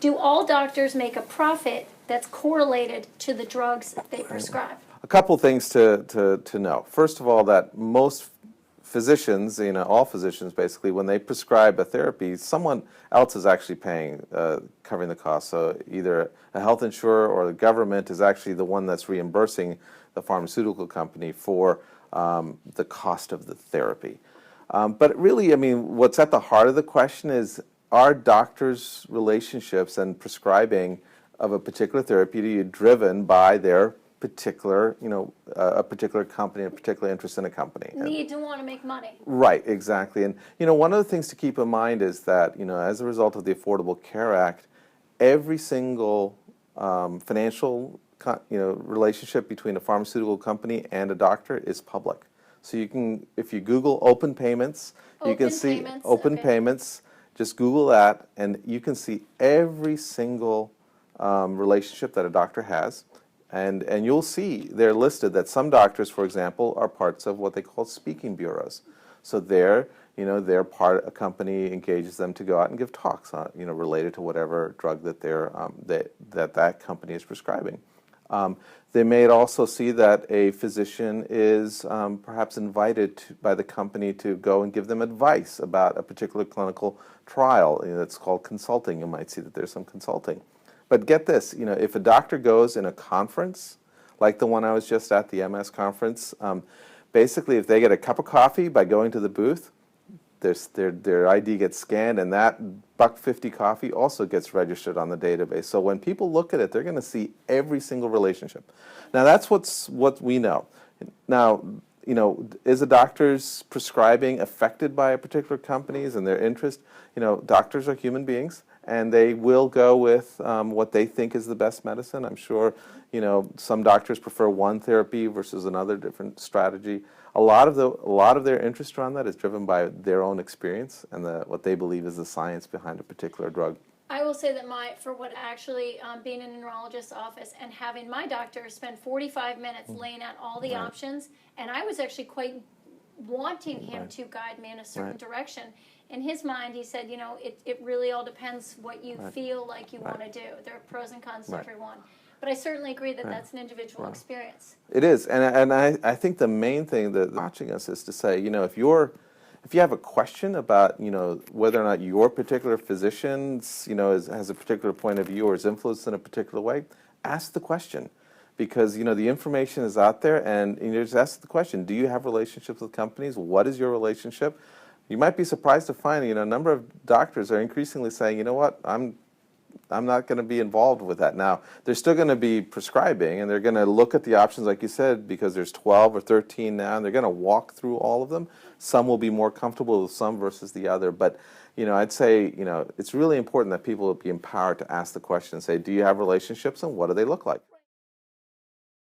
do all doctors make a profit that's correlated to the drugs they prescribe? A couple things to know. First of all, that most physicians, all physicians basically, when they prescribe a therapy, someone else is actually paying, covering the cost. So either a health insurer or the government is actually the one that's reimbursing the pharmaceutical company for the cost of the therapy. But really, what's at the heart of the question is, are doctors' relationships and prescribing of a particular therapy driven by their particular, a particular company, a particular interest in a company? Need to want to make money. Right, exactly. And, one of the things to keep in mind is that, as a result of the Affordable Care Act, every single financial, relationship between a pharmaceutical company and a doctor is public. So you can, if you Google open payments, you can see open payments. Just Google that, and you can see every single relationship that a doctor has. And you'll see they're listed that some doctors, for example, are parts of what they call speaking bureaus. So they're part, a company engages them to go out and give talks on, related to whatever drug that that company is prescribing. They may also see that a physician is perhaps invited by the company to go and give them advice about a particular clinical trial. It's called consulting. You might see that there's some consulting. But get this, if a doctor goes in a conference, like the one I was just at, the MS conference, basically if they get a cup of coffee by going to the booth, their ID gets scanned, and that $1.50 coffee also gets registered on the database. So when people look at it, they're going to see every single relationship. Now that's what we know. Now, is a doctor's prescribing affected by a particular company's and their interest? Doctors are human beings, and they will go with what they think is the best medicine. I'm sure, some doctors prefer one therapy versus another different strategy. A lot of their interest around that is driven by their own experience and what they believe is the science behind a particular drug. I will say that being in a neurologist's office and having my doctor spend 45 minutes laying out all the options, and I was actually quite wanting him to guide me in a certain direction. In his mind, he said, it really all depends what you feel like you want to do. There are pros and cons to every one. But I certainly agree that that's an individual experience. It is, and I think the main thing that watching us is to say, if you have a question about, whether or not your particular physician, has a particular point of view or is influenced in a particular way, ask the question. Because, the information is out there, and you just ask the question, do you have relationships with companies? What is your relationship? You might be surprised to find, a number of doctors are increasingly saying, you know what, I'm not going to be involved with that. Now, they're still going to be prescribing, and they're going to look at the options, like you said, because there's 12 or 13 now, and they're going to walk through all of them. Some will be more comfortable with some versus the other. But, I'd say, it's really important that people be empowered to ask the question and say, do you have relationships, and what do they look like?